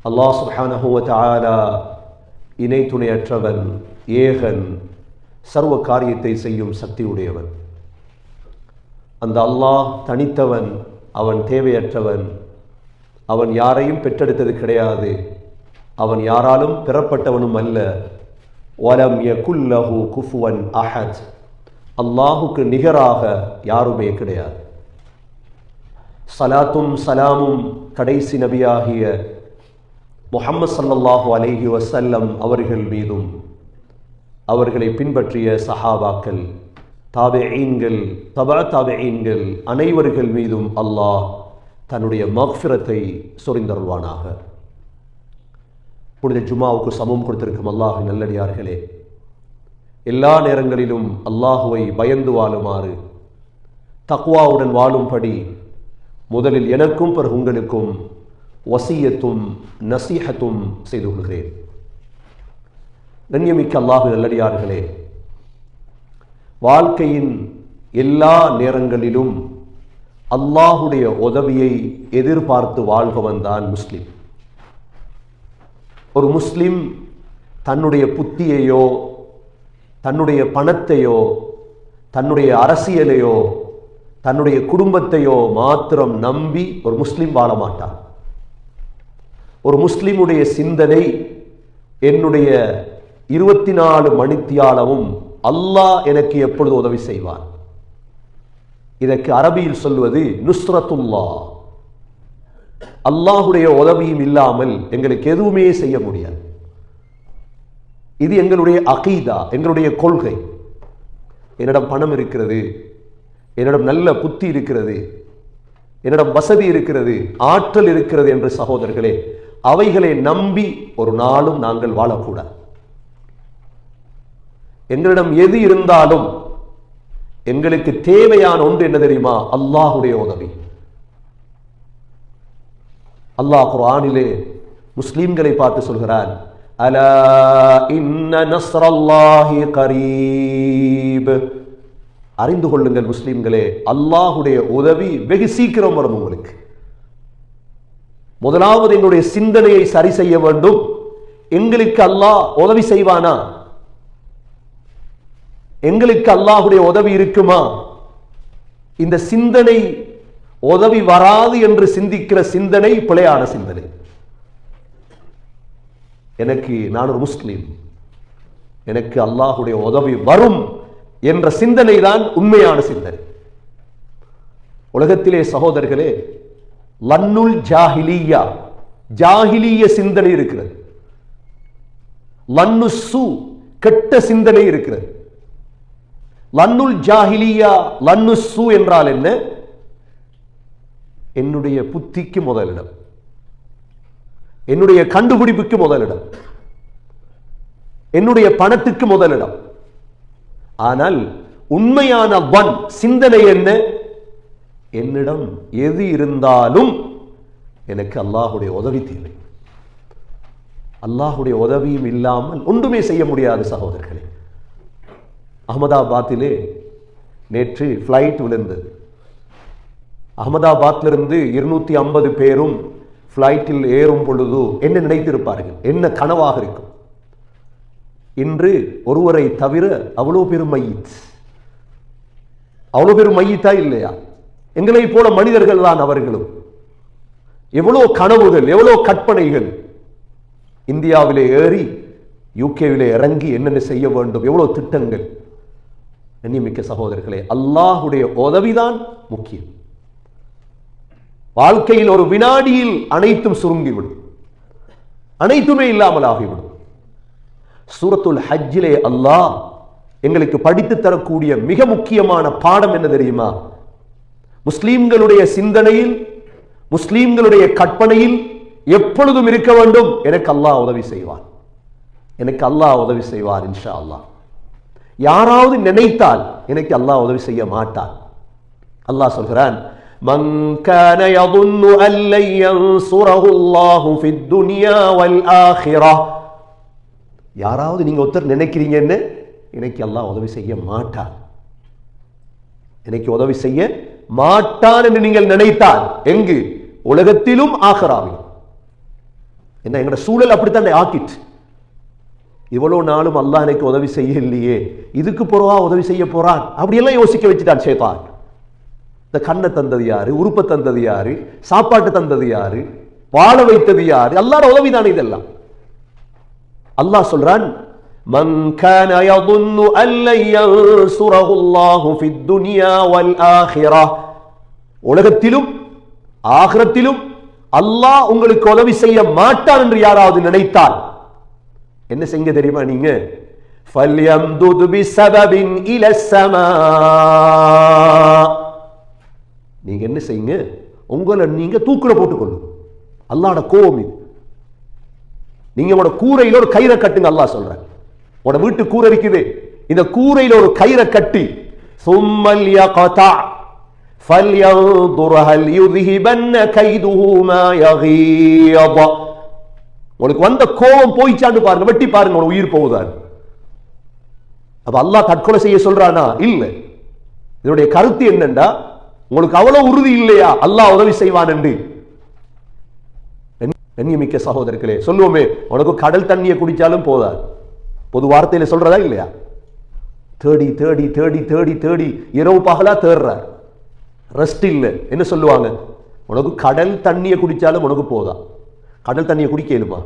அல்லாஹ் சுப்ஹானஹு வ தஆலா இணை துணையற்றவன், ஏகன், சர்வ காரியத்தை செய்யும் சக்தி உடையவன். அந்த அல்லாஹ் தனித்தவன், அவன் தேவையற்றவன், அவன் யாரையும் பெற்றெடுத்தது கிடையாது, அவன் யாராலும் பெறப்பட்டவனும் அல்ல. வலம் யகுல் லஹு குஃபுவன் அஹத், அல்லாஹுக்கு நிகராக யாருமே கிடையாது. சலாத்தும் சலாமும் கடைசி நபியாகிய முஹம்மது ஸல்லல்லாஹு அலைஹி வஸல்லம் அவர்கள் மீதும், அவர்களை பின்பற்றிய சஹாபாக்கள், தாபிஈன்கள், தபா தாபிஈன்கள் அனைவர்கள் மீதும் அல்லாஹ் தன்னுடைய மக்ஃபிரத்தை சொரிந்தருள்வானாக. புனித ஜும்மாவுக்கு சமம் கொடுத்திருக்கும் அல்லாஹ்வின் நல்லடியார்களே, எல்லா நேரங்களிலும் அல்லாஹுவை பயந்து வாழுமாறு, தக்வாவுடன் வாழும்படி முதலில் எனக்கும் பிறகு உங்களுக்கும் வசியத்தும் நசீஹத்தும் செய்து கொள்கிறேன். கண்ணியமிக்க அல்லாஹ்வின் நல்லடியார்களே, வாழ்க்கையின் எல்லா நேரங்களிலும் அல்லாஹுடைய உதவியை எதிர்பார்த்து வாழ்பவன் தான் முஸ்லிம். ஒரு முஸ்லிம் தன்னுடைய புத்தியையோ, தன்னுடைய பணத்தையோ, தன்னுடைய அரசியலையோ, தன்னுடைய குடும்பத்தையோ மாத்திரம் நம்பி ஒரு முஸ்லிம் வாழ மாட்டான். ஒரு முஸ்லிமுடைய சிந்தனை, என்னுடைய 24 மணித்தியாலமும் அல்லாஹ் எனக்கு எப்பொழுது உதவி செய்வான். இதற்கு அரபியில் சொல்வது நுஸ்ரத்துல்லா. அல்லாஹுடைய உதவியும் இல்லாமல் எங்களுக்கு எதுவுமே செய்ய முடியாது. இது எங்களுடைய அகீதா, எங்களுடைய கொள்கை. என்னிடம் பணம் இருக்கிறது, என்னிடம் நல்ல புத்தி இருக்கிறது, என்னிடம் வசதி இருக்கிறது, ஆற்றல் இருக்கிறது என்று சகோதரர்களே, அவைகளை நம்பி ஒரு நாளும் நாங்கள் வாழக்கூடாது. எங்களிடம் எது இருந்தாலும் எங்களுக்கு தேவையான ஒன்று என்ன தெரியுமா? அல்லாஹுடைய உதவி. அல்லாஹ் குர்ஆனிலே முஸ்லிம்களை பார்த்து சொல்கிறான், அலா இன்ன நஸ்ரல்லாஹி கரீப். அறிந்து கொள்ளுங்கள் முஸ்லிம்களே, அல்லாஹுடைய உதவி வெகு சீக்கிரம் வரும் உங்களுக்கு. முதலாவது எங்களுடைய சிந்தனையை சரி செய்ய வேண்டும். எங்களுக்கு அல்லாஹ் உதவி செய்வானா? எங்களுக்கு அல்லாஹுடைய உதவி இருக்குமா? இந்த சிந்தனை உதவி வராது என்று சிந்திக்கிற சிந்தனை பிழையான சிந்தனை. நான் ஒரு முஸ்லிம், எனக்கு அல்லாஹுடைய உதவி வரும் என்ற சிந்தனை தான் உண்மையான சிந்தனை. உலகத்திலே சகோதரர்களே, லன்னுல் ஜாஹிலியா, ஜாஹிலிய சிந்தனை இருக்கிறது. லன்னுசு, கெட்ட சிந்தனை இருக்கிறது. லன்னுல் ஜாஹிலியா, லன்னுசு என்றால் என்ன? என்னுடைய புத்திக்கு முதலிடம், என்னுடைய கண்டுபிடிப்புக்கு முதலிடம், என்னுடைய பணத்துக்கு முதலிடம். ஆனால் உண்மையான வன் சிந்தனை என்ன? என்னிடம் எது இருந்தாலும் எனக்கு அல்லாஹுடைய உதவி தேவை. அல்லாஹுடைய உதவியும் இல்லாமல் ஒன்றுமே செய்ய முடியாது சகோதரர்களே. அகமதாபாத்திலே நேற்று ஃப்ளைட் விழுந்தது. அகமதாபாத்திலிருந்து 250 பேரும் ஃப்ளைட்டில் ஏறும் பொழுது என்ன நினைத்திருப்பார்கள்? என்ன கனவாக இருக்கும்? இன்று ஒருவரை தவிர அவ்வளோ பெரும் மையித். அவ்வளோ பெரும் மையித்தா இல்லையா? எங்களை போல மனிதர்கள் தான் அவர்களும். எவ்வளோ கனவுகள், எவ்வளோ கற்பனைகள். இந்தியாவிலே ஏறி யூகேவிலே இறங்கி என்னென்ன செய்ய வேண்டும், எவ்வளோ திட்டங்கள். கண்ணியமிக்க சகோதரர்களே, அல்லாஹுடைய உதவிதான் முக்கியம். வாழ்க்கையில் ஒரு வினாடியில் அனைத்தும் சுருங்கிவிடும், அனைத்துமே இல்லாமல் ஆகிவிடும். சூரத்துல் ஹஜ்ஜிலே அல்லாஹ் எங்களுக்கு படித்து தரக்கூடிய மிக முக்கியமான பாடம் என்ன தெரியுமா? முஸ்லீம்களுடைய சிந்தனையில், முஸ்லீம்களுடைய கற்பனையில் எப்பொழுதும் இருக்க வேண்டும், எனக்கு அல்லாஹ் உதவி செய்வார், எனக்கு அல்லாஹ் உதவி செய்வார் இன்ஷா அல்லாஹ். யாராவது நினைத்தால் எனக்கு அல்லாஹ் உதவி செய்ய மாட்டார். அல்லாஹ் சொல்கிறான், மன் கான யظுன்னு அன் லன் யன்சுரஹு அல்லாஹு ஃபித் துன்யா வல் ஆখিরাহ. யாராவது நீங்க ஒருத்தர் நினைக்கிறீங்கன்னு எனக்கு அல்லாஹ் உதவி செய்ய மாட்டார், எனக்கு உதவி செய்ய மாட்டான் என்று நீங்கள் நினைத்தால், எங்கு? உலகத்திலும் ஆகராவிலும். என்ன எங்கட சூழல் அப்படித்தான் ஆக்கிட்டு. இவ்வளவு நாளும் அல்லாஹ் எனக்கு உதவி செய்ய இல்லையே, இதுக்கு போறவா உதவி செய்ய போறான் அப்படியெல்லாம் யோசிக்க வச்சுட்டான் ஷைத்தான். இந்த கண்ணை தந்தது யாரு, உறுப்பை தந்தது யாரு, சாப்பாட்டு தந்தது யாரு, வாழ வைத்தது யாரு? அல்லாஹ்வோட உதவி தானே இதெல்லாம். அல்லாஹ் சொல்றான், மன் கான யظن அன் லன் யன்சுரஹு அல்லாஹு ஃபித் துன்யா வல் ஆখিরাহ, உலகத்திலும் ஆகிரத்திலும் அல்லாஹ் உங்களுக்கு உதவி செய்ய மாட்டான் என்று யாராவது நினைத்தால் என்ன செய்ய தெரியுமா? நீங்க ஃபல்யம்துத் பிஸபபின் இலஸ்ஸமா, நீங்க என்ன செய்யுங்க, உங்களை நீங்க தூக்குல போட்டுக்கொள்ளுங்க. அல்லாஹ்வோட கோபம் இது. நீங்க உங்களோட கூரையில ஒரு கயிறை கட்டுங்க. அல்லாஹ் சொல்றான், உங்களோட வீட்டு கூரை இருக்குது, இந்த கூரையில ஒரு கயிறை கட்டி சும்மல் யகதா ஃபல்யன்துர் ஹல் யுذهبن கைதுஹு மா யகீத, உங்களுக்கு வந்த கோபம் போயிச்சான்னு பாருங்க, வெட்டி பாருங்க, உங்க உயிர் போகுதான்னு. அப்ப அல்லாஹ் தற்கொலை செய்ய சொல்றானா? இல்ல. இதனுடைய கருத்து என்னண்டா, உங்களுக்கு அவ்வளவு உறுதி இல்லையா அல்லாஹ் உதவி செய்வான் என்று? கண்ணியமிக்க சகோதரர்களே, சொல்லுவோமே, உனக்கு கடல் தண்ணியை குடிச்சாலும் போதாது. பொது வார்த்தையில சொல்றதா இல்லையா? தேடி தேடி தேடி தேடி தேடி இரவு பகலா தேடுறார், ரெஸ்ட் இல்ல. என்ன சொல்லுவாங்க? உனக்கு கடல் தண்ணியை குடிச்சாலும் உனக்கு போதா, கடல் தண்ணியை குடிக்கலுமா?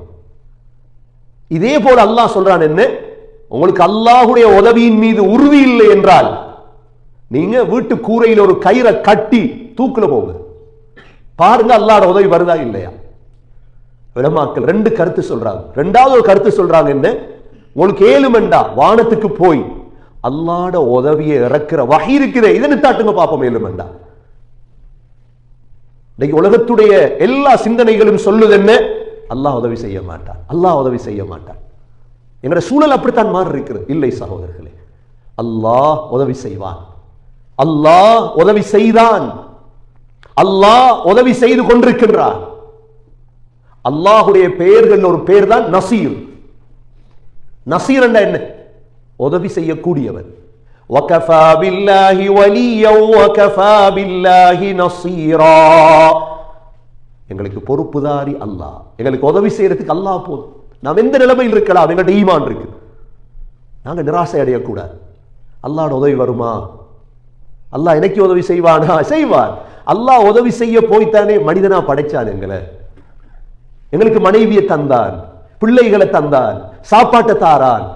இதே போல அல்லாஹ் சொல்றான், என்ன, உங்களுக்கு அல்லாஹ்வுடைய உதவியின் மீது உறுதி இல்லை என்றால் நீங்க வீட்டு கூரையில் ஒரு கயிறை கட்டி தூக்குல போங்க, பாருங்க அல்லாஹ்வோட உதவி வருதா இல்லையா. உலமாக்கள் ரெண்டு கருத்து சொல்றாங்க. ரெண்டாவது ஒரு கருத்து சொல்றாங்க, என்ன, உங்களுக்கு ஏழுமெண்டா வானத்துக்கு போய் அல்லாஹ்வோட உதவியை இறக்குற வஹி இருக்குதே, இதை நித்தாட்டுங்க பாப்போம். ஏழுமெண்டா இன்னைக்கு உலகத்துடைய எல்லா சிந்தனைகளும் சொல்லுது என்ன, அல்லாஹ் உதவி செய்ய மாட்டான், அல்லாஹ் உதவி செய்ய மாட்டான். எங்கட சூழல் அப்படித்தான் மாறி இருக்கிறது. இல்லை சகோதரர்களே, அல்லாஹ் உதவி செய்வான், அல்லாஹ் உதவி செய்தான், அல்லாஹ் உதவி செய்து கொண்டிருக்கின்றான். அல்லாஹ்வுடைய பெயர்கள் ஒரு பெயர் தான் நசீர். நசீர் என்றால் என்ன? உதவி செய்யக்கூடியவன். وَكَفَى بِاللَّهِ وَلِيًّا وَكَفَى بِاللَّهِ نَصِيرًا, எங்களுக்கு பொறுப்புதாரி அல்லாஹ், எங்களுக்கு உதவி செய்யறதுக்கு அல்லாஹ் போதும். நாம் எந்த நிலைமையில் இருக்கலாம், எங்கள்கிட்ட ஈமான் இருக்கு, நாங்க நிராசை அடையக்கூடாது. அல்லாஹ்வோட உதவி வருமா? அல்லாஹ் எனக்கு உதவி செய்வானா? செய்வான். அல்லாஹ் உதவி செய்ய போய்த்தானே மனிதனா படைச்சான் எங்களை. எங்களுக்கு மனைவியை தந்தான், பிள்ளைகளை தந்தான், சாப்பாட்டை தாரான்.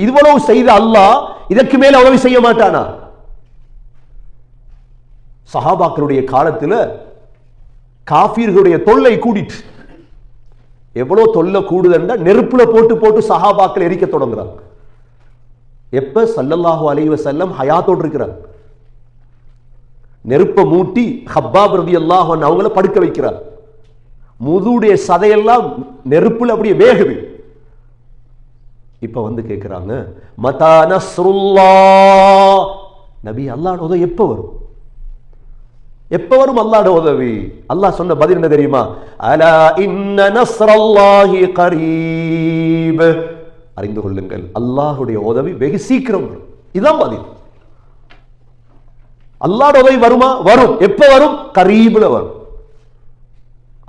இவ்வளவு செய்த அல்லாஹ் இதற்கு மேல உதவி செய்ய மாட்டானா? சஹாபாக்களுடைய காலத்துல காஃபிர்களுடைய தொல்லை கூடிட்டு, எவ்வளவு தொல்லை கூடுதுன்னா நெருப்புல போட்டு போட்டு சஹாபாக்கள் எரிக்க தொடங்குறாங்க. எப்ப ஸல்லல்லாஹு அலைஹி வஸல்லம் ஹயாத்தோடு இருக்கிறார், நெருப்ப மூட்டி ஹப்பாப் ரலியல்லாஹு அன்ஹு அவங்கள படுக்க வைக்கிறார். முதுடைய சதையெல்லாம் நெருப்புல அப்படியே வேகுது. இப்ப வந்து கேட்கிறாங்க, மதா நஸ்ருல்லாஹ், நபி அல்லாஹ்வோட உதவி எப்ப வரும்? எப்ப வரும் அல்லாஹ்வோட உதவி? அல்லாஹ் சொன்ன பதில் என்ன தெரியுமா? அலா இன்ன நஸ்ரல்லாஹி கரீப், அறிந்து கொள்ளுங்கள் அல்லாஹ்வுடைய உதவி வெகு சீக்கிரம் வரும். இதான் பதில். அல்லாஹ்வோட உதவி வருமா? வரும். எப்ப வரும்? கரீப்ல வரும்.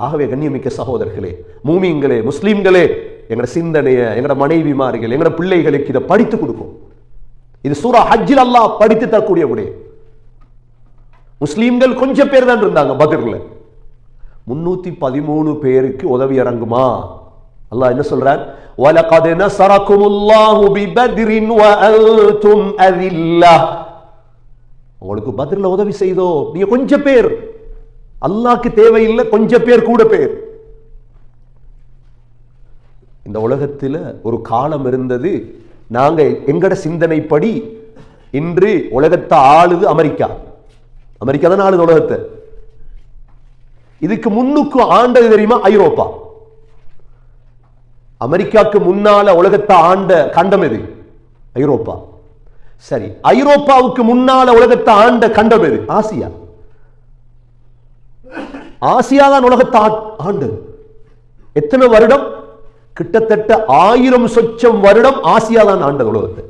ஆகவே கண்ணியமிக்க சகோதரர்களே, மூமின்களே, முஸ்லிம்களே, எங்கட சிந்தனைய, எங்கட மனைவிமார்கள், எங்கட பிள்ளைகளுக்கு இதை படித்து கொடுக்கும். இது சூரா ஹஜ்ஜில் அல்லாஹ் படித்து தரக்கூடிய விடயம். முஸ்லிம்கள் கொஞ்சம் பேர் தான் இருந்தாங்க பத்ர்ல, 313 பேருக்கு உதவி இறங்குமா? அல்லாஹ் என்ன சொல்றான்? வலகத் நஸரகுமுல்லாஹு பிபத்ரின் வஅன்தும் அதில்லா, உங்களுக்கு பத்ர்ல உதவி செய்தோ, நீங்க கொஞ்சம் பேர், அல்லாஹ்க்கு தேவையில்லை, கொஞ்சம் பேர் கூட பேர். இந்த உலகத்தில் ஒரு காலம் இருந்தது, நாங்க எங்கட சிந்தனைப்படி இன்று உலகத்தை ஆளுது அமெரிக்கா. அமெரிக்கா தான் ஆளுது உலகத்தை. இதுக்கு முன்னுக்கு ஆண்டது தெரியுமா? ஐரோப்பா. அமெரிக்காவுக்கு முன்னால உலகத்தை ஆண்ட கண்டம் எது? ஐரோப்பா. சரி, ஐரோப்பாவுக்கு முன்னால உலகத்தை ஆண்ட கண்டம் எது? ஆசியா. ஆசியா தான் உலகத்தை ஆண்டது. எத்தனை வருடம்? கிட்டத்தட்ட 1000 சொச்சம் வருடம் ஆசியா தான் ஆண்டது உலகத்தை.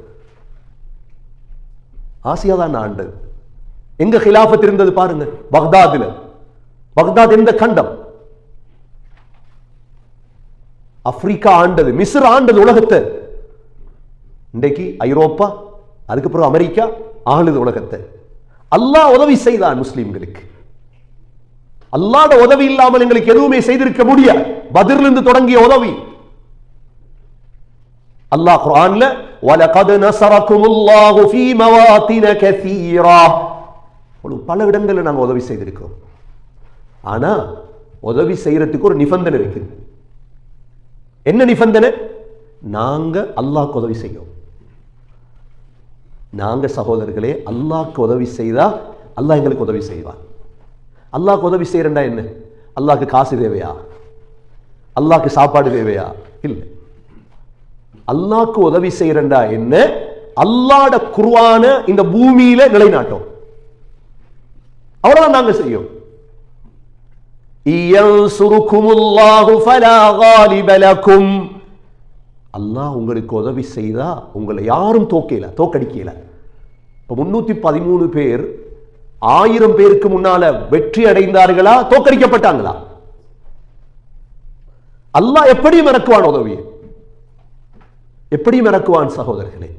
ஆசியா தான் ஆண்டது. எங்க ஹிலாஃபத் இருந்தது பாருங்க, பக்தாதுல. பக்தாத் எந்த கண்டம்? ஆப்பிரிக்கா ஆண்டது, மிஸ்ர் ஆண்டது உலகத்தை. இன்றைக்கு ஐரோப்பா, அதுக்கு பிறகு அமெரிக்கா ஆளுது உலகத்தை. அல்லாஹ் உதவி செய்தான் முஸ்லிம்களுக்கு. அல்லாஹ்வுடைய உதவி இல்லாமல் எங்களுக்கு எதுவுமே செய்திருக்க முடியாது. பத்ரிலிருந்து தொடங்கிய உதவி. அல்லாஹ் குர்ஆன்ல வலகத் நஸரகுமுல்லாஹு ஃபீ மவாத்தின கஸீரா, பல இடங்களில் நாங்கள் உதவி செய்திருக்கிறோம். ஆனா உதவி செய்யறதுக்கு ஒரு நிபந்தனை இருக்குது. என்ன நிபந்தனை? நாங்க அல்லாஹ்க்கு உதவி செய்யும். நாங்க சகோதரர்களே அல்லாஹ்க்கு உதவி செய்தா அல்லாஹ் எங்களுக்கு உதவி செய்வான். அல்லாஹ்க்கு உதவி செய்யறா என்ன? அல்லாஹ்க்கு காசு தேவையா? அல்லாஹ்க்கு சாப்பாடு தேவையா? இல்லை. அல்லாஹ்க்கு உதவி செய்யறா என்ன? அல்லாஹ்வுடைய குர்ஆன இந்த பூமியில நிலைநாட்டும். அவ்வளவுதான் நாங்க செய்யும். இயன்சுருகுமுல்லாஹு ஃபலா காலிப லகும், அல்லாஹ் உங்களுக்கு உதவி செய்தா உங்களை யாரும் தோக்கடிக்கல. இப்ப 313 பேர் 1000 பேருக்கு முன்னால வெற்றி அடைந்தார்களா, தோக்கடிக்கப்பட்டாங்களா? அல்லாஹ் எப்படி மறக்குவான் உதவியை? எப்படி மறக்குவான் சகோதரர்களே?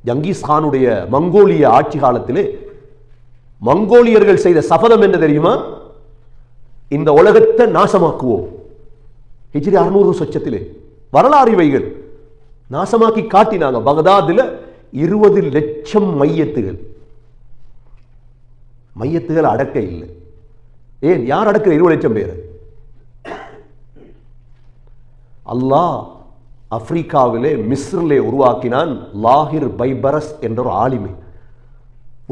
ஜங்கீஸ் கானுடைய மங்கோலிய ஆட்சி காலத்திலே மங்கோலியர்கள் செய்த சபதம் என்ன தெரியுமா? இந்த உலகத்தை நாசமாக்குவோம். ஹிஜ்ரி 600 சொச்சத்திலே வரலாறு இவைகள் நாசமாக்கி காட்டினாங்க. பகதாதுல 20 லட்சம் மையத்துகள் அடக்க இல்லை. ஏன்? யார் அடக்கிற 20 லட்சம் பேர்? அல்லாஹ் ஆப்பிரிக்காவிலே மிஸ்ரிலே உருவாக்கினான் லாஹிர் பைபரஸ் என்ற ஒரு ஆலிமை.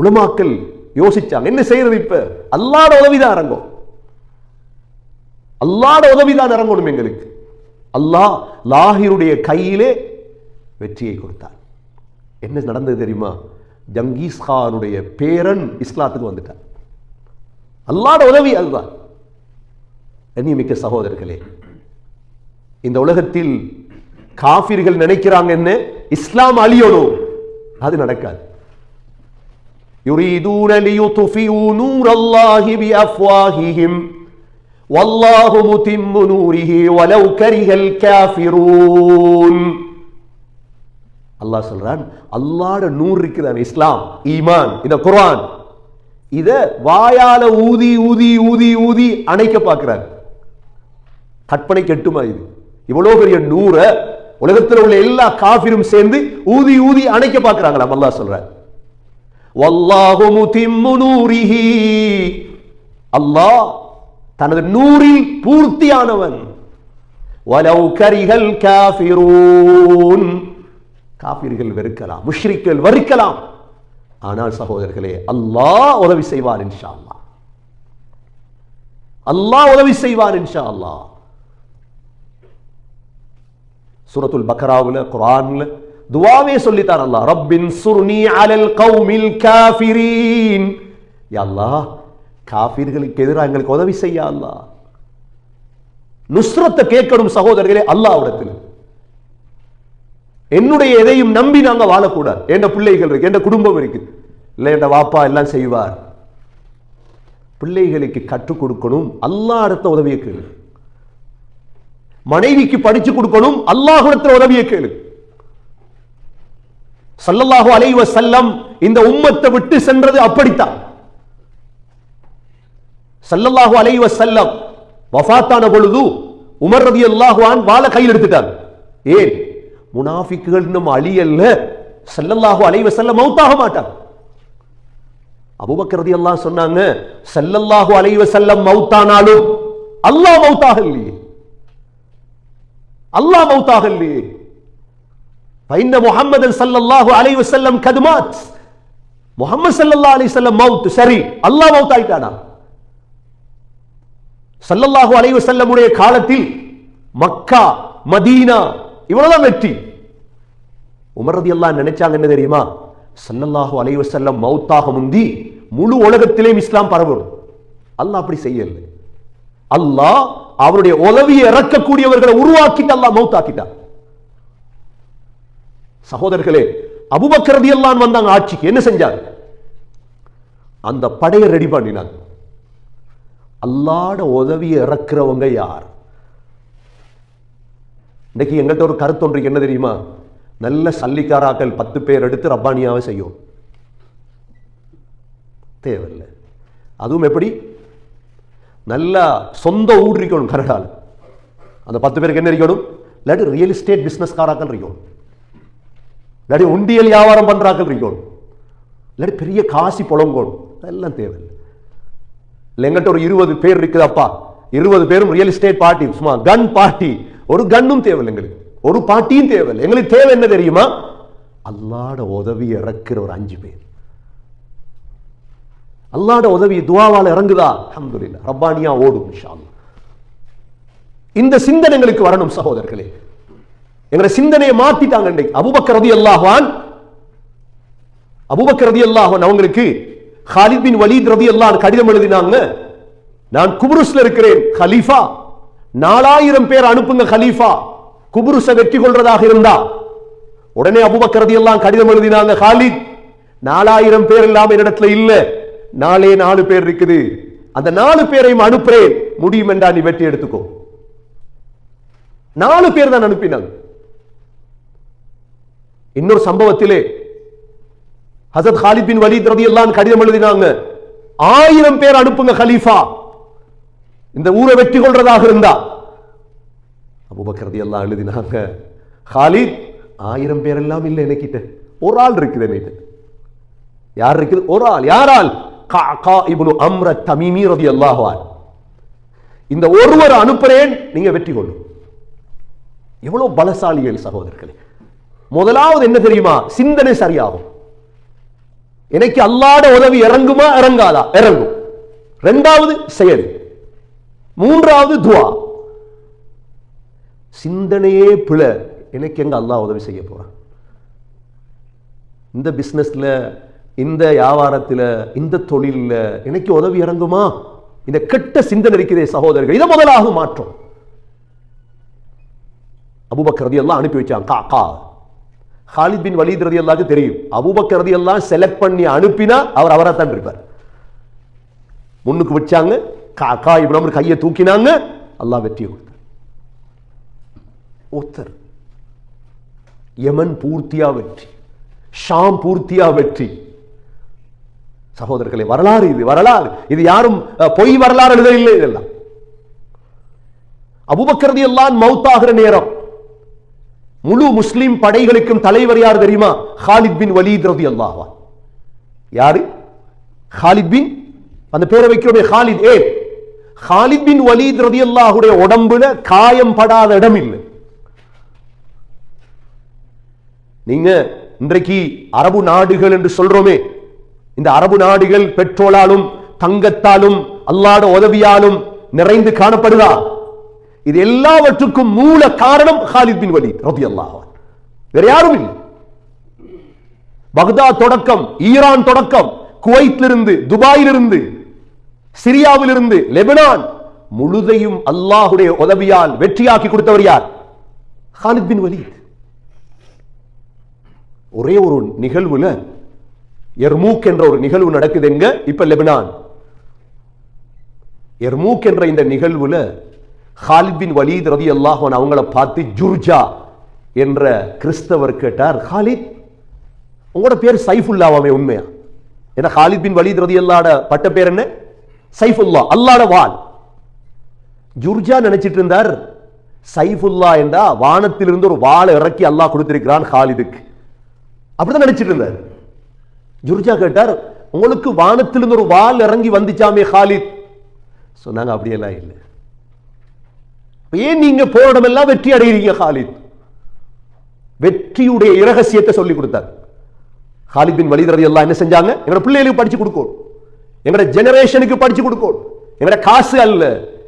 உலமாக்கள் யோசிச்சாங்க என்ன செய்யறது? இப்ப அல்லாஹ்வுடைய உதவிதான் இறங்கும். அல்லாஹ்வுடைய உதவிதான் இறங்கணும் எங்களுக்கு. அல்லாஹ் லாஹிருடைய கையிலே வெற்றியை கொடுத்தார். என்ன நடந்தது தெரியுமா? ஜங்கீஸ் கானுடைய பேரன் இஸ்லாத்துக்கு வந்துட்டார். அல்லாஹ்வுடைய உதவி அதுதான். கண்ணியமிக்க சகோதரர்களே, இந்த உலகத்தில் காஃபிர்கள் நினைக்கிறாங்க என்ன? இஸ்லாம் அழியணும். அது நடக்காது. யுரீதூன லியுத்ஃபியூ நூரல்லாஹி பிஅஃவாஹிஹிம் வல்லாஹு முத்திம்மு நூரிஹி வலவ் கரிஹல் காஃபிரூன். அல்லாஹ் சொல்றான், அல்லாஹ்வுடைய நூர் இருக்குதானே, இஸ்லாம், ஈமான், இந்த குர்ஆன், இத வாயால ஊதி ஊதி ஊதி ஊதி அணைக்க பார்க்கிறார். கற்பனை கெட்டுமா இது? இவ்வளவு பெரிய நூற உலகத்தில் உள்ள எல்லா காஃபிரும் சேர்ந்து ஊதி ஊதி அணைக்க பார்க்கிறாங்களாம். அல்லாஹ் சொல்றார், வல்லாஹு முத்திம்மு நூரிஹி, அல்லாஹ் தனது நூரில் பூர்த்தியானவன். வலவ் கரிஹல் காஃபிரூன், காஃபிர்கள் வெறுக்கலாம், முஷ்ரிக்கள் வெறுக்கலாம், ஆனால் சகோதரர்களே அல்லாஹ் உதவி செய்வார் இன்ஷா அல்லாஹ். அல்லாஹ் உதவி செய்வார் இன்ஷா அல்லாஹ். சூரத்துல் பக்ராவுல குர்ஆன்ல துஆவே சொல்லிட்டார் அல்லாஹ், ரப்பின் சுர்னி அலல் கௌமில் காஃபிரீன். யா அல்லாஹ், காஃபிர்களுக்கு எதிராக எங்களுக்கு உதவி செய்ய அல்லாஹ். நுஸ்ரத்தை கேட்கணும் சகோதரர்களே அல்லாஹ்விடத்தில். என்னுடைய எதையும் நம்பி நாங்க வாழக்கூடாது. என்ற பிள்ளைகள் இருக்கு, என்ற குடும்பம் இருக்கு, இல்ல என்ற வாப்பா எல்லாம் செய்வார். பிள்ளைகளுக்கு கற்றுக் கொடுக்கணும், அல்லாஹ் இடத்த உதவியை கேளு. மனைவிக்கு படிச்சு கொடுக்கணும், அல்லாஹ்விடத்தில் உதவியை கேளு. ஸல்லல்லாஹு அலைஹி வஸல்லம் இந்த உம்மத்தை விட்டு சென்றது அப்படித்தான். ஸல்லல்லாஹு அலைஹி வஸல்லம் வஃபாத்தான பொழுது உமர் ரலியல்லாஹு அன்ஹு வாளை கையில் எடுத்துட்டாங்க. ஏன்? முனாஃபிக்குகள் நம்ம அழியல்ல, ஸல்லல்லாஹு அலைஹி வஸல்லம் மௌத்தாக மாட்டாங்க. அபூபக்கர் ரலியல்லாஹு சொன்னாங்க, ஸல்லல்லாஹு அலைஹி வஸல்லம் மௌத்தானாலும் அல்லாஹ் மௌத்தாக இல்லையே, அல்லாஹ் மௌத்தாக இல்லையே. ஃபைன்ன முஹம்மதன் ஸல்லல்லாஹு அலைஹி வஸல்லம் கத் மாத், முஹம்மது ஸல்லல்லாஹு அலைஹி வஸல்லம் மௌத், சரி, அல்லாஹ் மௌத் ஆயிட்டானா? ஸல்லல்லாஹு அலைஹி வஸல்லம் உடைய காலத்தில் மக்கா மதீனா இவ்வளவுதான் வெற்றி. உமர் ரலியல்லாஹு நினைச்சாங்க என்ன தெரியுமா? ஸல்லல்லாஹு அலைஹி வஸல்லம் மௌத்தாக முந்தி முழு உலகத்திலே இஸ்லாம் பரவணும். அல்லாஹ் அப்படி செய்யல. அல்லாஹ் அவருடைய உதவியை இறக்கக்கூடியவர்களை உருவாக்கிட்டு அல்லாஹ் மௌத்தாக்கிட்டான். சகோதரர்களே, அபூபக்கர் ரலியல்லாஹு அன்ஹு வந்தாங்க ஆட்சிக்கு. என்ன செஞ்சாங்க? அந்த படையை ரெடி பண்ணினாங்க. அல்லாஹ்வுடைய உதவியை இறக்குறவங்க யார்? இன்றைக்கு எங்கள்கிட்ட ஒரு கருத்து ஒன்றைக்கு என்ன தெரியுமா? நல்ல சல்லிக்காராக்கள் 10 பேர் எடுத்து ரப்பானியாவை செய்யும் தேவையில்லை. அதுவும் எப்படி? நல்லா சொந்த ஊர் இருக்கணும் கனடாவில். அந்த 10 பேருக்கு என்ன இருக்கணும்? இல்லாட்டி ரியல் எஸ்டேட் பிஸ்னஸ்காராக்கள் இருக்கணும், இல்லாட்டி உண்டியல் வியாபாரம் பண்றாக்கள் இருக்கணும், இல்லாட்டி பெரிய காசி புலங்கோணும். அதெல்லாம் தேவையில்லை. இல்லை எங்கிட்ட ஒரு 20 பேர் இருக்குதாப்பா, 20 பேரும் ரியல் எஸ்டேட் பார்ட்டி, சும்மா கன் பார்ட்டி, ஒரு கன்னும் தேவையில்லை எங்களுக்கு, ஒரு பார்ட்டியும் தேவையில்லை. எங்களுக்கு தேவை என்ன தெரியுமா? அல்லாஹ்ட உதவி இறக்குற ஒரு 5 பேர். அல்லாஹ்ட உதவி துஆவால இறங்குதா, அல்ஹம்துலில்லாஹ், ரப்பானியா ஓடும் இன்ஷா அல்லாஹ். இந்த சிந்தனை எங்களுக்கு வரணும் சகோதரர்களே. எங்க சிந்தனையை மாத்திட்டாங்க. இன்றைக்கு அபூபக்கர் ரலியல்லாஹு அன்ஹு, அபூபக்கர் ரலியல்லாஹு அன்ஹு அவங்களுக்கு காலித் பின் வலீத் ரலியல்லாஹு அன்ஹு கடிதம் எழுதினாங்க. நான் குப்ருஸ்ல இருக்கிறேன் கலீஃபா, 4000 பேர் அனுப்புங்க கலீஃபா, குப்ருஸ வெற்றி கொள்றதாக இருந்தா. உடனே அபூபக்கர் ரலியல்லாஹு அன்ஹு கடிதம் எழுதினாங்க, காலித் 4000 பேர் இல்லாம என்னிடத்துல இல்ல, 4 பேர் இருக்குது, அந்த 4 பேரையும் அனுப்புறேன், முடியும் என்றா நீ வெற்றி எடுத்துக்கோ. 4 பேர் தான் அனுப்பினாங்க. இன்னொரு சம்பவத்திலே ஹஸரத் காலித் பின் வலீத் ரலியல்லாஹு அன்ஹு கடிதம் எழுதினாங்க, 1000 பேர் அனுப்புங்க கலீஃபா, இந்த ஊரை வெற்றி கொள்றதாக இருந்தா. அபூபக்கர் ரலியல்லாஹு அன்ஹு எழுதினாங்க, காலித் 1000 பேர் எல்லாம் இல்லை, எனக்கிட்ட ஒரு ஆள் இருக்குது. என்கிட்ட யார் இருக்குது? ஒரு ஆள். யாரால்? கஅகா இப்னு அம்ர் தமீமி ரலியல்லாஹு அன்ஹு. இந்த ஒருவர் அனுப்புறேன், நீங்க வெற்றி கொள்ளும். எவ்வளவு பலசாலிகள் சகோதரர்களே. முதலாவது என்ன தெரியுமா? சிந்தனை சரியாகும். எனக்கு அல்லாஹ்ட உதவி இறங்குமா இறங்காதா? இறங்கும். 2வது செயல், 3வது துஆ. சிந்தனையே பிழை, எனக்கு எங்க அல்லாஹ் உதவி செய்ய போறான்? இந்த பிசினஸ்ல, இந்த வியாபாரத்தில், இந்த தொழிலில் எனக்கு உதவி இறங்குமா? இந்த கெட்ட சிந்தனை இருக்கிறதே சகோதரர்கள், இதை முதலாக மாற்றம். அபூபக்கர் ரலியல்லாஹு அனுப்பி வச்சாங்க காக்கா. காலித் பின் வலீத் ரலியல்லாஹுக்கு தெரியும், அபூபக்கர் ரலியல்லாஹு செலக்ட் பண்ணி அனுப்பினா அவர் அவரா தான் இருப்பார். முன்னுக்கு வச்சாங்க, காக்கா இப்னு அம்ர் கையை தூக்கினாங்க, அல்லாஹ் வெற்றி கொடுத்தார். ஒருத்தர் யமன் பூர்த்தியா வெற்றி, ஷாம் பூர்த்தியா வெற்றி. சகோதரர்களே, வரலாறு இது, வரலாறு இது. யாரும் பொய் வரலாறு எழுதவில்லை. இதெல்லாம் அபூபக்கர் ரலியல்லாஹு அன்ஹு மௌத்தாகிற நேரம் முழு முஸ்லிம் படைகளுக்கும் தலைவர் யார் தெரியுமா? காலித் பின் வலீத் ரலியல்லாஹு அன்ஹு. யாரு? காலித் பின், அந்த பேரை வைக்கிறோமே காலித். காலித் பின் வலீத் ரலியல்லாஹுடைய உடம்புல காயம் படாத இடம் இல்லை. நீங்க இன்றைக்கு அரபு நாடுகள் என்று சொல்றோமே, இந்த அரபு நாடுகள் பெட்ரோலாலும் தங்கத்தாலும் அல்லாஹ்வுடைய உதவியாலும் நிறைந்து காணப்படுதா? இது எல்லாவற்றுக்கும் மூல காரணம் காலித் பின் வலீத் ரலியல்லாஹு அன்ஹு, வேற யாரும் இல்லை. பக்தாத் தொடக்கம், ஈரான் தொடக்கம், குவைத்திலிருந்து, துபாயிலிருந்து, சிரியாவிலிருந்து, லெபனான் முழுதையும் அல்லாஹ்வுடைய உதவியால் வெற்றியாக்கி கொடுத்தவர் யார்? Khalid bin Walid. ஒரே ஒரு நிகழ்வுல, எர்மூக் என்ற ஒரு நிகழ்வு நடக்குது. எங்க? இப்ப லெபனான். எர்மூக் என்ற இந்த நிகழ்வுல காலித் பின் வலீத் ரலியல்லாஹு அன்ஹு அவங்கள பார்த்து ஜுர்ஜா என்ற கிறிஸ்தவர் கேட்டார், காலித் உங்களோட பேர் சைஃபுல்லாவாமே உண்மையா? ஏன்னா காலித் பின் வலீத் ரலியல்லாஹு பட்ட பேர் என்ன? சைஃபுல்லா, அல்லாஹ்வுடைய வாள். ஜுர்ஜா நினைச்சிட்டு இருந்தார் சைஃபுல்லா என்றா வானத்திலிருந்து ஒரு வாளை இறக்கி அல்லாஹ் கொடுத்திருக்கிறான் காலிதுக்கு, அப்படிதான் நினைச்சிட்டு இருந்தார். ஜுர்ஜா கேட்டார், உங்களுக்கு வானத்திலிருந்து ஒரு வாள் இறங்கி வந்துச்சாமே காலித்? சொன்னாங்க, அப்படியெல்லாம் இல்லை. ஏன் நீங்க போராடம் எல்லாம் வெற்றி அடைகிறீங்க காலித்? வெற்றியுடைய இரகசியத்தை சொல்லி கொடுத்தார். காலித் பின் வலீத் ரலியல்லாஹு என்ன செஞ்சாங்க? எங்களோட பிள்ளைகளுக்கு படிச்சு கொடுக்கணும், எங்களோட ஜெனரேஷனுக்கு படிச்சு கொடுக்கணும். எங்களோட காசு அல்ல,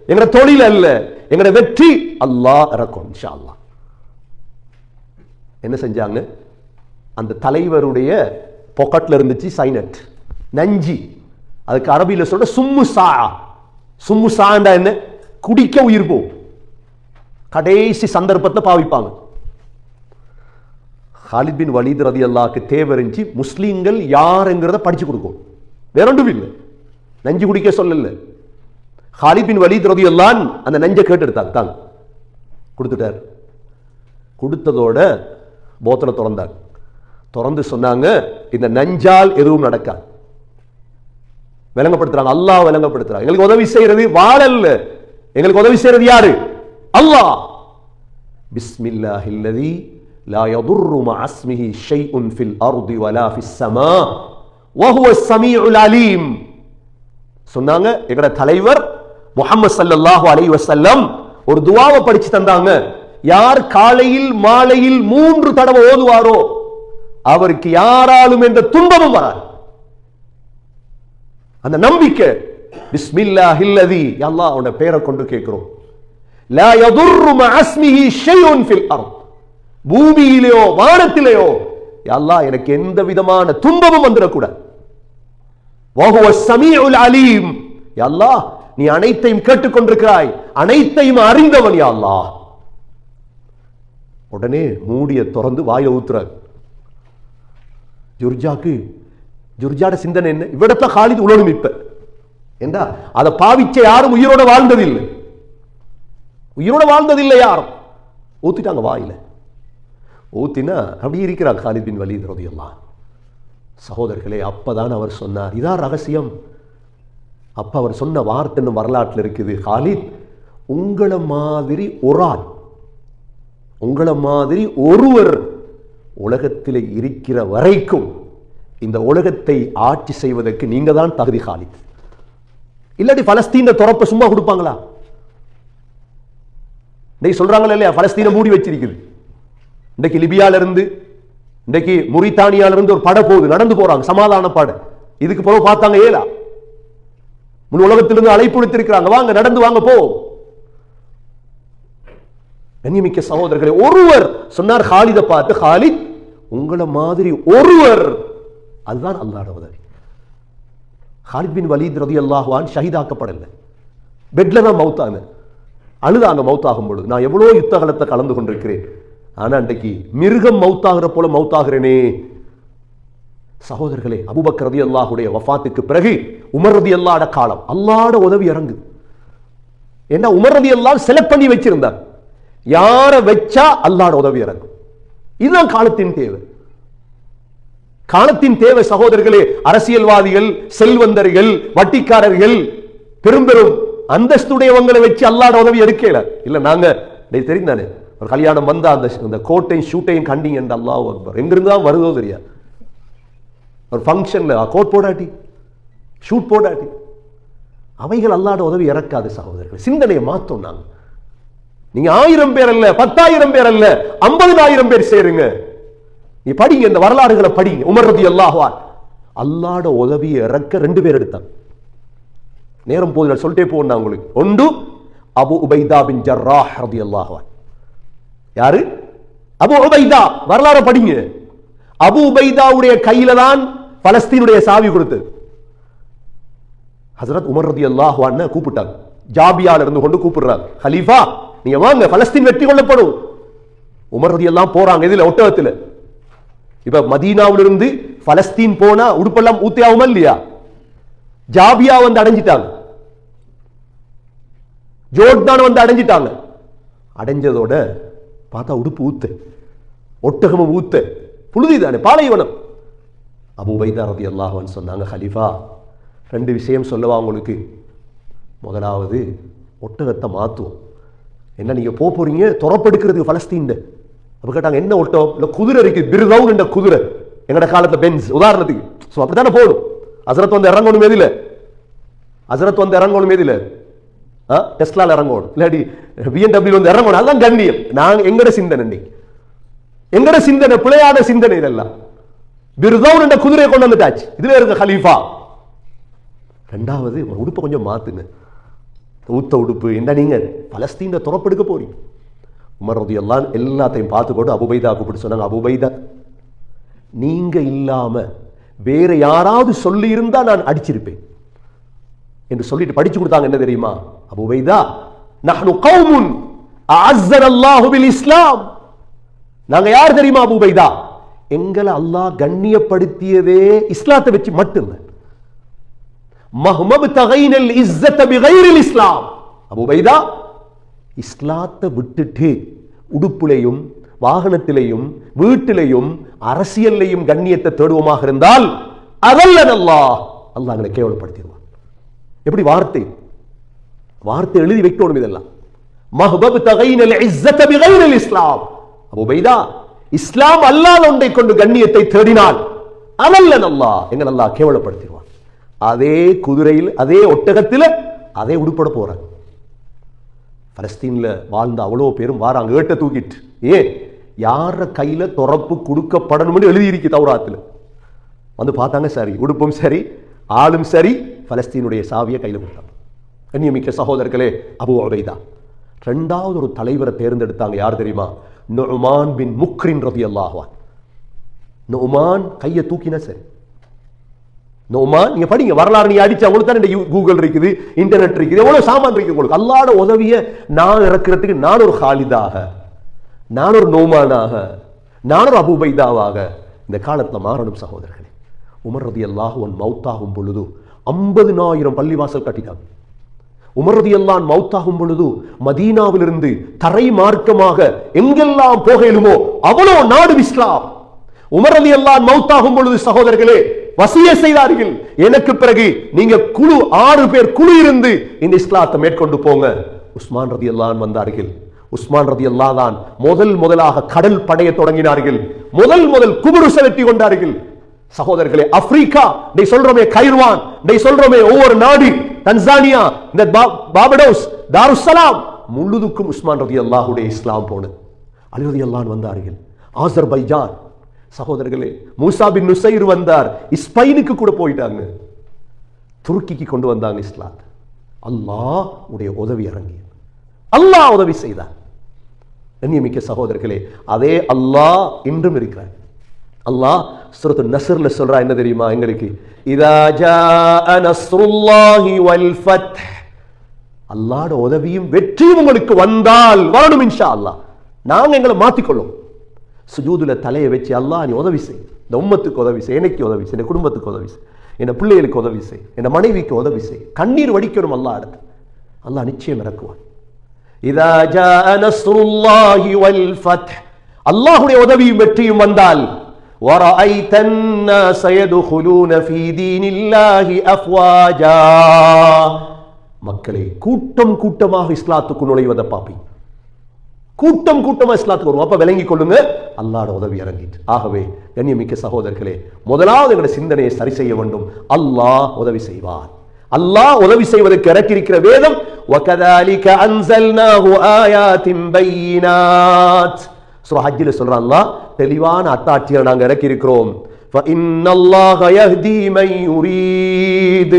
எங்களோட தொழில் அல்ல, எங்களோட வெற்றி அல்லாஹ் இறக்கும் இன்ஷா அல்லாஹ். என்ன செஞ்சாங்க? அந்த தலைவருடைய பாக்கெட்ல இருந்துச்சு சைனட், நஞ்சி. அதுக்கு அரபியில சொல்ற சும்மு சா. சும்மு சாண்டா என்ன? குடிக்க உயிர் போ, கடைசி சந்தர்ப்பத்தில் பாவிப்பாங்க. காலித் பின் வலீத் ரலியல்லாஹுக்கு தேவரிஞ்சு முஸ்லீம்கள் யாருங்கிறத படிச்சு கொடுக்கும், வேற ஒன்றும் இல்லை. நஞ்சு குடிக்க சொல்லல. காலித் பின் வலீத் ரலியல்லாஹு அந்த நஞ்சை கேட்டு எடுத்தாங்க, தாங்க கொடுத்துட்டார். கொடுத்ததோட போத்தலை திறந்தாங்க. திறந்து சொன்னாங்க, இந்த நஞ்சால் எதுவும் நடக்காது. விளங்கப்படுத்துறாங்க, அல்லாஹ் விளங்கப்படுத்துறாங்க. எங்களுக்கு உதவி செய்யறது வாழல்ல, எங்களுக்கு உதவி செய்யறது யாரு? அல்லாஹ். பிஸ்மில்லாஹில்லதி லா யதுர்ரு மஅஸ்மிஹி ஷைஉன் ஃபில் அர்தி வலா ஃபிஸ் ஸமா வஹுவஸ் ஸமீஉல் அலீம் சொன்னாங்க. எங்கட தலைவர் முஹம்மது ஸல்லல்லாஹு அலைஹி வஸல்லம் ஒரு துஆவை படிச்சு தந்தாங்க. யார் காலையில் மாலையில் 3 தடவை ஓதுவாரோ அவருக்கு யாராலும் என்ற துன்பமும் வராது. அந்த நம்பிக்கை. பிஸ்மில்லாஹில்லதி, யா அல்லாஹ் உன்னுடைய பெயரை கொண்டு கேட்கிறோம். லா யதுர்ரு மஅஸ்மிஹி ஷைஉன் ஃபில் அர்த், பூமியிலேயோ வானத்திலேயோ யா அல்லாஹ் எனக்கு எந்த விதமான துன்பமும் வந்துடக்கூடாது. வஹுவஸ் ஸமீஉல் அலீம், யா அல்லாஹ் நீ அனைத்தையும் கேட்டுக்கொண்டிருக்கிறாய், அனைத்தையும் அறிந்தவன் யா அல்லாஹ். உடனே மூடிய திறந்து வாயை ஊத்துறார். ஜுர்ஜாட சிந்தனை என்ன? இவ்விடத்துல காலித் உலகம் இப்ப ஏண்டா அதை பாவிச்ச யாரும் உயிரோட வாழ்ந்ததில்லை, உயிரோட வாழ்ந்ததில்லை யாரும். ஊத்திட்டாங்க வாயில. ஊத்தினா அப்படி இருக்கிறார் காலித் பின் வலீத் ரலியல்லாஹு. சகோதரர்களே, அப்பதான் அவர் சொன்னார், இதான் ரகசியம். அப்ப அவர் சொன்ன வார்த்தை வரலாற்றில் இருக்குது. காலித், உங்களை மாதிரி ஒரு ஆள், உங்களை மாதிரி ஒருவர் உலகத்தில் இருக்கிற வரைக்கும் இந்த உலகத்தை ஆட்சி செய்வதற்கு நீங்க தான் தகுதி. காலித், இல்லாட்டி பலஸ்தீன துறப்ப சும்மா கொடுப்பாங்களா? இன்னைக்கு சொல்றாங்களா இல்லையா, பலஸ்தீனை மூடி வச்சிருக்குது. இன்றைக்கு லிபியால இருந்து, இன்றைக்கு முரித்தானியால இருந்து ஒரு படை போகுது, நடந்து போறாங்க, சமாதான படை. இதுக்கு பிறகு பார்த்தாங்க ஏலா, முழு உலகத்திலிருந்து அழைப்பு விடுத்திருக்கிறாங்க, வாங்க நடந்து வாங்க போ. கண்ணியமிக்க சகோதரர்களே, ஒருவர் சொன்னார் காலிதை பார்த்து, காலித் உங்களை மாதிரி ஒருவர், அதுதான் அல்லாஹ்வுடைய உதவி. காலித் பின் வலீத் ரலியல்லாஹு அன்ஹு ஷஹீதாக்கப்படல, பெட்ல தான் மௌத்தாங்க. அழுதாங்க மௌத்தாகும் பொழுது, நான் எவ்வளோ யுத்த காலத்தை கலந்து கொண்டிருக்கிறேன், ஆனா அன்றைக்கு மிருகம் மௌத்தாகிற போல மௌத்தாகிறேனே. சகோதரர்களே, அபூபக்கர் ரலியல்லாஹுடைய வஃபாத்துக்கு பிறகு உமர் ரலியல்லாஹுடைய காலம், அல்லாஹ்வுடைய உதவி இறங்குது. ஏன்னா உமர் ரலியல்லாஹு செலக்ட் பண்ணி வச்சிருந்தார், யாரை வச்சா அல்லாஹ்வுடைய உதவி இறங்கும். இதுதான் காலத்தின் தேவை. காலத்தின் தேவை சகோதரர்களே. அரசியல்வாதிகள், செல்வந்தர்கள், வட்டிக்காரர்கள், பெரும் பெரும் அந்தஸ்துடையவங்களை வச்சு அல்லாஹ்வுடைய உதவி எடுக்கல. இல்ல நாங்க தெரிந்தானே, ஒரு கல்யாணம் வந்தா அந்த கோட்டையும் ஷூட்டையும் கண்டிங்க என்று அல்லாஹ் அக்பர், எங்கிருந்து தான் வருதோ தெரியாது. ஒரு ஃபங்க்ஷன்ல கோட் போடாட்டி, ஷூட் போடாட்டி, அவைகள் அல்லாஹ்வுடைய உதவி இறக்காது சகோதரர்கள். சிந்தனையை மாத்தோம் நாங்க. நீங்க 1000 பேர் அல்ல, 10,000 பேர் அல்ல, 50,000 பேர் சேருங்க. நீ படிங்க, இந்த வரலாறுகளை படிங்க. உமர் ரலியல்லாஹு அன்ஹு அல்லாஹ்வுடைய உதவியை இறக்க 2 பேர் எடுத்தாங்க. நேரம் போதுல சொல்லிட்டே போனா உங்களுக்கு. ஒன்று அபு உபைதா பின் ஜர்ராஹ் ரலியல்லாஹு அன்ஹு. யாரு? அபு உபைதா. வரலாறு படிங்க. அபு உபைதாவுடைய கையில தான் பலஸ்தீனுடைய சாவி கொடுத்தது. ஹஜ்ரத் உமர் ரலியல்லாஹு அன்ஹு கூப்பிட்டாங்க, ஜாபியால இருந்து கொண்டு கூப்பிடுறாங்க, கலீஃபா நீங்க வாங்க, பலஸ்தீன் வெற்றி கொள்ளப்படும். உமர் ரலியல்லாஹு போறாங்க. இதுல ஒட்டகத்துல. இப்ப மதீனாவிலிருந்து பலஸ்தீன் போனா உடுப்பெல்லாம் ஊத்தியாவுமா இல்லையா? ஜாபியா வந்து அடைஞ்சிட்டாங்க, ஜோர்டான் வந்து அடைஞ்சிட்டாங்க. அடைஞ்சதோட பார்த்தா உடுப்பு ஊத்து, ஒட்டகமும் ஊத்து, புழுதிதானே, பாலைவனம். அபூ உபைதா ரலியல்லாஹு அன்ஹு சொன்னாங்க, கலீஃபா 2 விஷயம் சொல்லவா உங்களுக்கு. முதலாவது, ஒட்டகத்தை மாத்துவோம். என்ன நீங்க போறீங்க துறப்பெடுக்கிறது பலஸ்தீன். அப்ப கேட்டாங்க, என்ன ஒட்டகம்? இல்ல குதிரை இருக்கு, பிர்தௌன் என்ற குதிரை, எங்கட காலத்துல பென்ஸ் உதாரணத்துக்கு. சோ அப்படித்தானே போடும். ஹஜ்ரத் வந்து இறங்கணும் எதில? ஹஜ்ரத் வந்து இறங்கணும் எதில? டெஸ்லால இறங்கணும், இல்லாடி BMW வந்து இறங்கணும். அதுதான் கண்ணியம். நாங்க எங்கட சிந்தனை, எங்கட சிந்தனை பிழையான சிந்தனை. இதெல்லாம் பிர்தௌன் என்ற குதிரையை கொண்டு வந்துட்டாச்சு. இதுல இருக்க கலீஃபா. ரெண்டாவது, ஒரு உடுப்பை கொஞ்சம் மாத்துங்க, ஊத்த உடுப்பு. என்ன நீங்க பலஸ்தீனை துறப்பெடுக்க போறீங்க. உமர் ரலியல்லாஹு அன்ஹு எல்லாத்தையும் பார்த்து போட்டு அபூ உபைதா கூப்பிட்டு சொன்னாங்க, அபூ உபைதா நீங்க இல்லாம வேற யாராவது சொல்லி இருந்தா நான் அடிச்சிருப்பேன் என்று சொல்லிட்டு படிச்சு கொடுத்தாங்க. என்ன தெரியுமா? அபூ உபைதா, நஹ்னு கௌமுன் அஅஸ்ஸனல்லாஹு பில் இஸ்லாம். நாங்க யார் தெரியுமா அபூ உபைதா? எங்களை அல்லாஹ் கண்ணியப்படுத்தியதே இஸ்லாத்தை வச்சு மட்டும்தான். மஹ்மப்தகைனல் இஸ்ஸத பிகைரில் இஸ்லாம். அபூ உபைதா, இஸ்லாத்தை விட்டுட்டு உடுப்புலையும் வாகனத்திலேயும் வீட்டிலையும் அரசியல்லையும் கண்ணியத்தை தேடுவோமாக இருந்தால் அதல்ல அல்லாஹ் எங்களை கேவலப்படுத்திடுவான். எப்படி வார்த்தை எழுதி வைக்கணும். இதெல்லாம் இஸ்லாம் அபூ உபைதா இஸ்லாம் அல்லாத ஒன்றை கொண்டு கண்ணியத்தை தேடினால் அதல்ல அல்லாஹ் அல்லாஹ் கேவலப்படுத்திடுவான். அதே குதிரையில் அதே ஒட்டகத்தில் அதே உடுப்பட போறாங்க. பலஸ்தீன்ல வாழ்ந்த அவ்வளோ பேரும் வாராங்க ஏட்ட தூக்கிட்டு. யார கையில துறப்பு கொடுக்கப்படணும்னு எழுதியிருக்கு தௌராத்துல. வந்து பார்த்தாங்க, சரி உடுப்பும் சரி ஆளும் சரி, பலஸ்தீனுடைய சாவியை கையில் கொடுத்தாங்க. கண்ணியமிக்க சகோதரர்களே, அபூ உபைதா இரண்டாவது ஒரு தலைவரை தேர்ந்தெடுத்தாங்க. யார் தெரியுமா? நுஅமான் பின் முக்ரின் ரலியல்லாஹு அன்ஹு. நுஅமான் கையை தூக்கினா சரி. நுஅமான், நீங்க படிங்க வரலாறு, நீ அடிச்சா உங்களுக்கு தான் கூகுள் இருக்குது, இன்டர்நெட் இருக்குது, எவ்வளவு சாமான் இருக்கு உங்களுக்கு. அல்லாஹ்வோட உதவியை நான் இறக்கிறதுக்கு நான் ஒரு ஹாலிதாக, நான் ஒரு நுஅமானாக, நான் ஒரு அபூ உபைதாவாக இந்த காலத்தில் மாறணும் சகோதரர்களே. உமர் ரலியல்லாஹு அன்ஹு மௌத்தாகும் பொழுது 50,000 பள்ளிவாசல் கட்டிட்டாங்க. உமர் ரலியல்லாஹு அன்ஹு மௌத்தாகும் பொழுது மதீனாவிலிருந்து தரை மார்க்கமாக எங்கெல்லாம் போகலுமோ அவ்வளோ நாடு இஸ்லாம். உமர் ரலியல்லாஹு அன்ஹு மௌத்தாகும் பொழுது சகோதரர்களே வசிய செய்தார்கள், எனக்கு பிறகு நீங்க 6 பேர் குழு இருந்து இந்த இஸ்லாத்தை மேற்கொண்டு போங்க. உஸ்மான் ரலியல்லாஹு அன்ஹு வந்தார்கள். உஸ்மான் ரலியல்லாஹு தான் முதலாக கடல் படைய தொடங்கினார்கள். முதல் குபுரு செலுத்தி கொண்டார்கள். சகோதரர்களே, ஆப்பிரிக்கா நீ சொல்றோமே, கைர்வான் நீ சொல்றோமே, ஒவ்வொரு நாடு, தன்சானியா, இந்த பார்படோஸ், தாருஸ்ஸலாம் முழுதுக்கும் உஸ்மான் ரலியல்லாஹுடைய இஸ்லாம் போனது. அலி ரலியல்லாஹு வந்தார்கள். ஆசர்பைஜான் சகோதரர்களே, மூசா பின் நுசைர் வந்தார். ஸ்பெயினுக்கு கூட போயிட்டாங்க. துருக்கிக்கு கொண்டு வந்தாங்க இஸ்லாம். அல்லாஹ் உடைய உதவி இறங்கி அல்லாஹ் உதவி செய்தார். கண்ணியமிக்க சகோதரர்களே, அதே அல்லாஹ் இன்றும் இருக்கிறார். அல்லாஹ் சூரத்து நஸ்ர்ல சொல்றா என்ன தெரியுமா எங்களுக்கு? இதா ஜாஅ நஸ்ருல்லாஹி வல் ஃபத்ஹ், அல்லாஹ்வுடைய உதவியும் வெற்றியும் உங்களுக்கு வந்தால் வரணும் இன்ஷா அல்லாஹ். நாங்க எங்களை மாத்திக்கொள்ளும். சுஜூதுல தலையை வச்சு அல்லாஹ் நீ உதவி செய், இந்த உம்மத்துக்கு உதவி செய், எனக்கு உதவி செய், என் குடும்பத்துக்கு உதவி செய், என் பிள்ளைகளுக்கு உதவி செய், என் மனைவிக்கு உதவி செய். கண்ணீர் வடிக்கணும் அல்லாஹ் இடத்து. அல்லாஹ் நிச்சயம் இறக்குவான். இதா ஜாஅ நஸ்ருல்லாஹி வல் ஃபத்ஹ், அல்லாஹ்வுடைய உதவியும் வெற்றியும் வந்தால் وَرَأَيْتَ النَّاسَ يَدْخُلُونَ فِي دِينِ اللَّهِ أَفْوَاجًا, மக்களை கூட்டம் கூட்டமாக இஸ்லாத்துக்கு நுழைவதை பாப்பீங்க. கூட்டம் கூட்டமா இஸ்லாத்துக்கு வரும். அப்ப விளங்கி கொள்ளுங்க, அல்லாஹ்வுடைய உதவி இறங்கிட்டு. ஆகவே கண்ணியமிக்க சகோதரர்களே, முதலாவது எங்களுடைய சிந்தனையை சரி செய்ய வேண்டும். அல்லாஹ் உதவி செய்வார். அல்லாஹ் உதவி செய்வதற்கு இறக்கியிருக்கிற வேதம் وَكَذَلِكَ أَنزَلْنَاهُ آيَاتٍ بَيِّنَاتٍ, சூரா ஹஜ்ஜில சொல்றான் அல்லாஹ் தெளிவான அத்தாட்சிகளை நாங்க இறக்கி இருக்கிறோம். فَإِنَّ اللَّهَ يَهْدِي مَن يُرِيدُ,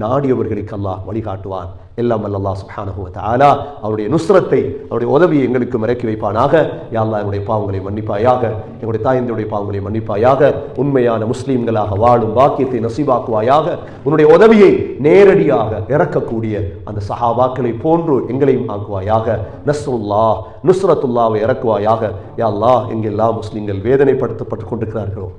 நாடியவர்களுக்கு அல்லாஹ் வழிகாட்டுவான். எல்லாம் அல்லாஹ் சுப்ஹானஹு வ தஆலா அவருடைய நுஸ்ரத்தை, அவருடைய உதவியை எங்களுக்கு இறக்கி வைப்பானாக. யா அல்லாஹ் எங்களுடைய பாவங்களை மன்னிப்பாயாக, எங்களுடைய தாயந்தருடைய பாவங்களை மன்னிப்பாயாக, உண்மையான முஸ்லீம்களாக வாழும் பாக்கியத்தை நசீபாக்குவாயாக. உன்னுடைய உதவியை நேரடியாக இறக்கக்கூடிய அந்த சஹாபாக்களை போன்று எங்களையும் ஆக்குவாயாக. நஸ்ருல்லாஹ் நுஸ்ரத்துல்லாவை இறக்குவாயாக. யா அல்லாஹ் எங்கெல்லாம் முஸ்லீம்கள் வேதனைப்படுத்தப்பட்டு கொண்டிருக்கிறார்களோ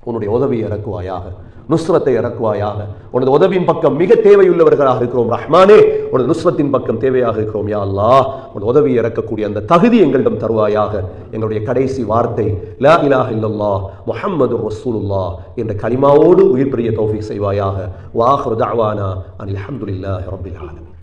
உன்னுடைய உதவியை இறக்குவாயாக, நுஸ்ரத்தை இறக்குவாயாக. உனது உதவியின் பக்கம் மிக தேவையுள்ளவர்களாக இருக்கிறோம் ரஹ்மானே, உனது நுஸ்ரத்தின் பக்கம் தேவையாக இருக்கிறோம். யா அல்லாஹ் உனது உதவியை இறக்கக்கூடிய அந்த தகுதி எங்களிடம் தருவாயாக. எங்களுடைய கடைசி வார்த்தை லா இலாஹ இல்லல்லாஹ் முஹம்மது ரசூலுல்லாஹ் என்ற கலிமாவோடு உயிர் பிரிய தௌஃபீக் செய்வாயாக. வ ஆகிரு தஅவானா அனில் ஹம்துலில்லாஹி ரப்பில் ஆலமீன்.